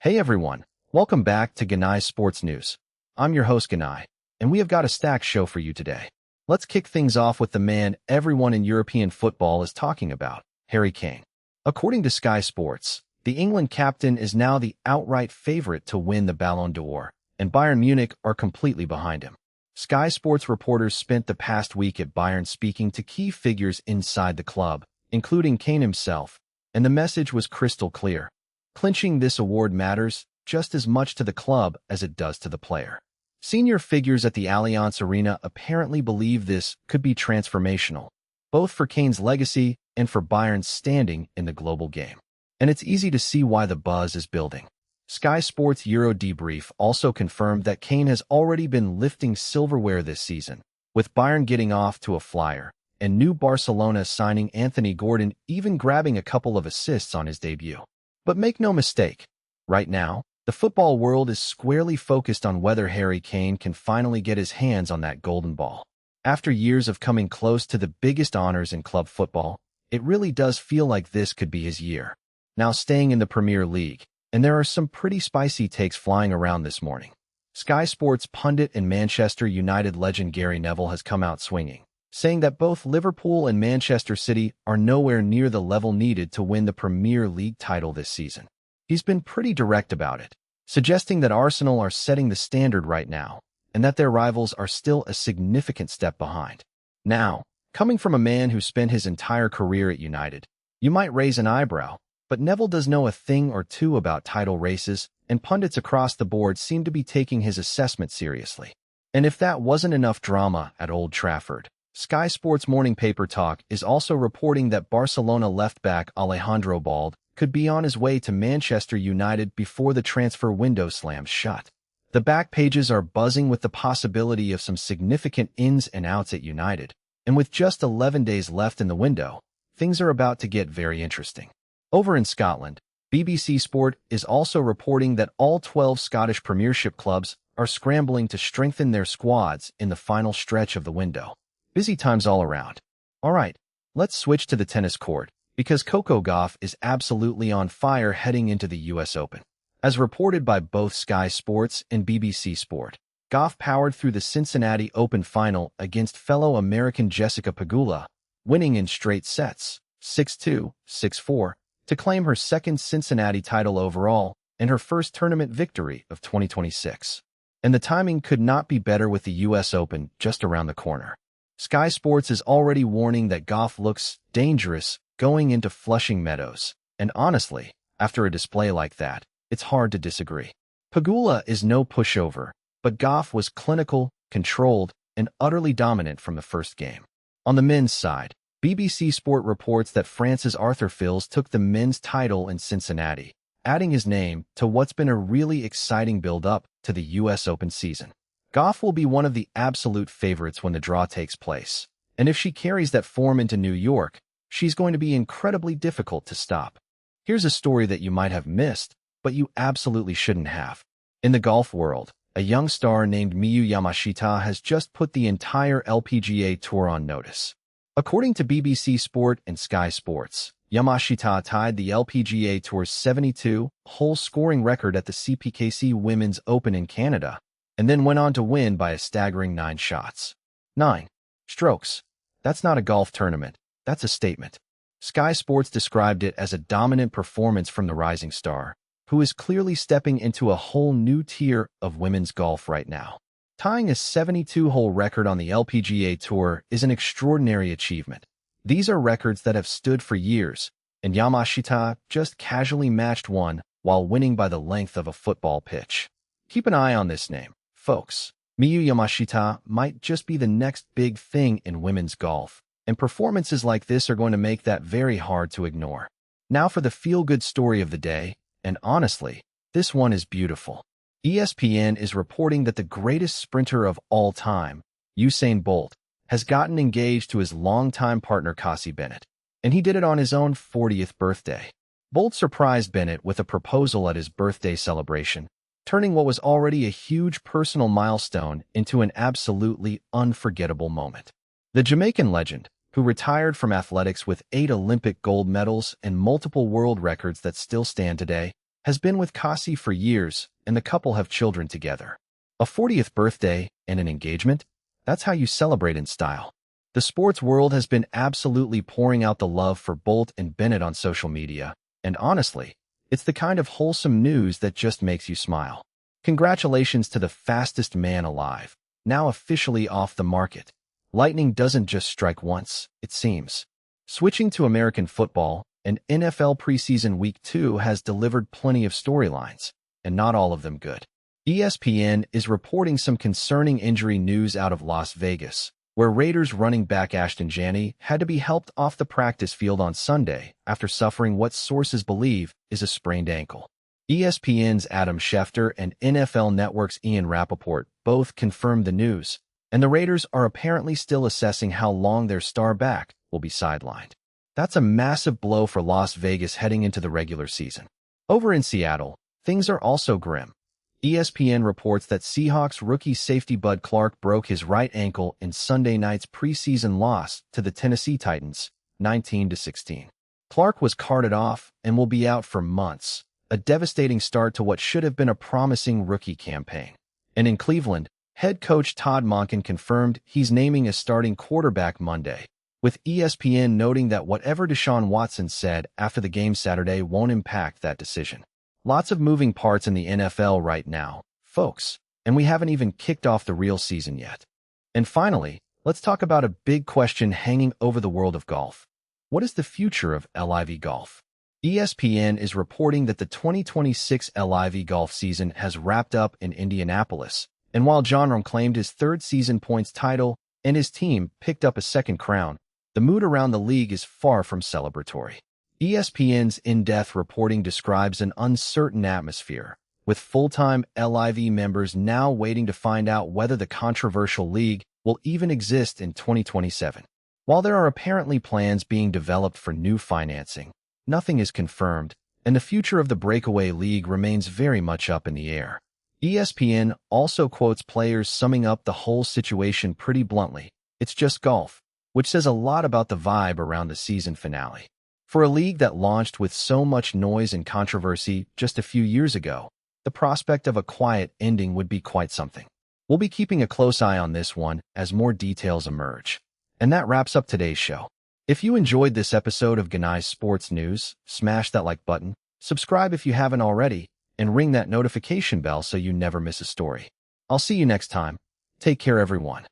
Hey everyone, welcome back to Genai Sports News. I'm your host Genai, and we have got a stacked show for you today. Let's kick things off with the man everyone in European football is talking about, Harry Kane. According to Sky Sports, the England captain is now the outright favorite to win the Ballon d'Or, and Bayern Munich are completely behind him. Sky Sports reporters spent the past week at Bayern speaking to key figures inside the club, including Kane himself, and the message was crystal clear. Clinching this award matters just as much to the club as it does to the player. Senior figures at the Allianz Arena apparently believe this could be transformational, both for Kane's legacy and for Bayern's standing in the global game. And it's easy to see why the buzz is building. Sky Sports Euro Debrief also confirmed that Kane has already been lifting silverware this season, with Bayern getting off to a flyer, and new Barcelona signing Anthony Gordon even grabbing a couple of assists on his debut. But make no mistake, right now, the football world is squarely focused on whether Harry Kane can finally get his hands on that golden ball. After years of coming close to the biggest honors in club football, it really does feel like this could be his year. Now staying in the Premier League, and there are some pretty spicy takes flying around this morning. Sky Sports pundit and Manchester United legend Gary Neville has come out swinging, saying that both Liverpool and Manchester City are nowhere near the level needed to win the Premier League title this season. He's been pretty direct about it, suggesting that Arsenal are setting the standard right now, and that their rivals are still a significant step behind. Now, coming from a man who spent his entire career at United, you might raise an eyebrow, but Neville does know a thing or two about title races, and pundits across the board seem to be taking his assessment seriously. And if that wasn't enough drama at Old Trafford, Sky Sports Morning Paper Talk is also reporting that Barcelona left-back Alejandro Balde could be on his way to Manchester United before the transfer window slams shut. The back pages are buzzing with the possibility of some significant ins and outs at United, and with just 11 days left in the window, things are about to get very interesting. Over in Scotland, BBC Sport is also reporting that all 12 Scottish Premiership clubs are scrambling to strengthen their squads in the final stretch of the window. Busy times all around. All right, let's switch to the tennis court, because Coco Gauff is absolutely on fire heading into the US Open. As reported by both Sky Sports and BBC Sport, Gauff powered through the Cincinnati Open final against fellow American Jessica Pegula, winning in straight sets, 6-2, 6-4, to claim her second Cincinnati title overall and her first tournament victory of 2026. And the timing could not be better with the US Open just around the corner. Sky Sports is already warning that Gauff looks dangerous going into Flushing Meadows, and honestly, after a display like that, it's hard to disagree. Pegula is no pushover, but Gauff was clinical, controlled, and utterly dominant from the first game. On the men's side, BBC Sport reports that France's Arthur Fils took the men's title in Cincinnati, adding his name to what's been a really exciting build-up to the US Open season. Gauff will be one of the absolute favorites when the draw takes place, and if she carries that form into New York, she's going to be incredibly difficult to stop. Here's a story that you might have missed, but you absolutely shouldn't have. In the golf world, a young star named Miyu Yamashita has just put the entire LPGA Tour on notice. According to BBC Sport and Sky Sports, Yamashita tied the LPGA Tour's 72-hole scoring record at the CPKC Women's Open in Canada, and then went on to win by a staggering 9 shots. 9 strokes. That's not a golf tournament, that's a statement. Sky Sports described it as a dominant performance from the rising star, who is clearly stepping into a whole new tier of women's golf right now. Tying a 72-hole record on the LPGA Tour is an extraordinary achievement. These are records that have stood for years, and Yamashita just casually matched one while winning by the length of a football pitch. Keep an eye on this name, folks. Miyu Yamashita might just be the next big thing in women's golf, and performances like this are going to make that very hard to ignore. Now for the feel-good story of the day, and honestly, this one is beautiful. ESPN is reporting that the greatest sprinter of all time, Usain Bolt, has gotten engaged to his longtime partner Cassie Bennett, and he did it on his own 40th birthday. Bolt surprised Bennett with a proposal at his birthday celebration, turning what was already a huge personal milestone into an absolutely unforgettable moment. The Jamaican legend, who retired from athletics with 8 Olympic gold medals and multiple world records that still stand today, has been with Kasi for years, and the couple have children together. A 40th birthday and an engagement? That's how you celebrate in style. The sports world has been absolutely pouring out the love for Bolt and Bennett on social media, and honestly, it's the kind of wholesome news that just makes you smile. Congratulations to the fastest man alive, now officially off the market. Lightning doesn't just strike once, it seems. Switching to American football, an NFL preseason Week 2 has delivered plenty of storylines, and not all of them good. ESPN is reporting some concerning injury news out of Las Vegas, where Raiders running back Jeanty had to be helped off the practice field on Sunday after suffering what sources believe is a sprained ankle. ESPN's Adam Schefter and NFL Network's Ian Rappaport both confirmed the news, and the Raiders are apparently still assessing how long their star back will be sidelined. That's a massive blow for Las Vegas heading into the regular season. Over in Seattle, things are also grim. ESPN reports that Seahawks rookie safety Bud Clark broke his right ankle in Sunday night's preseason loss to the Tennessee Titans, 19-16. Clark was carted off and will be out for months, a devastating start to what should have been a promising rookie campaign. And in Cleveland, head coach Todd Monken confirmed he's naming a starting quarterback Monday, with ESPN noting that whatever Deshaun Watson said after the game Saturday won't impact that decision. Lots of moving parts in the NFL right now, folks, and we haven't even kicked off the real season yet. And finally, let's talk about a big question hanging over the world of golf. What is the future of LIV Golf? ESPN is reporting that the 2026 LIV Golf season has wrapped up in Indianapolis, and while Jon Rahm claimed his third season points title and his team picked up a second crown, the mood around the league is far from celebratory. ESPN's in-depth reporting describes an uncertain atmosphere, with full-time LIV members now waiting to find out whether the controversial league will even exist in 2027. While there are apparently plans being developed for new financing, nothing is confirmed, and the future of the breakaway league remains very much up in the air. ESPN also quotes players summing up the whole situation pretty bluntly: "It's just golf," which says a lot about the vibe around the season finale. For a league that launched with so much noise and controversy just a few years ago, the prospect of a quiet ending would be quite something. We'll be keeping a close eye on this one as more details emerge. And that wraps up today's show. If you enjoyed this episode of Genai Sports News, smash that like button, subscribe if you haven't already, and ring that notification bell so you never miss a story. I'll see you next time. Take care, everyone.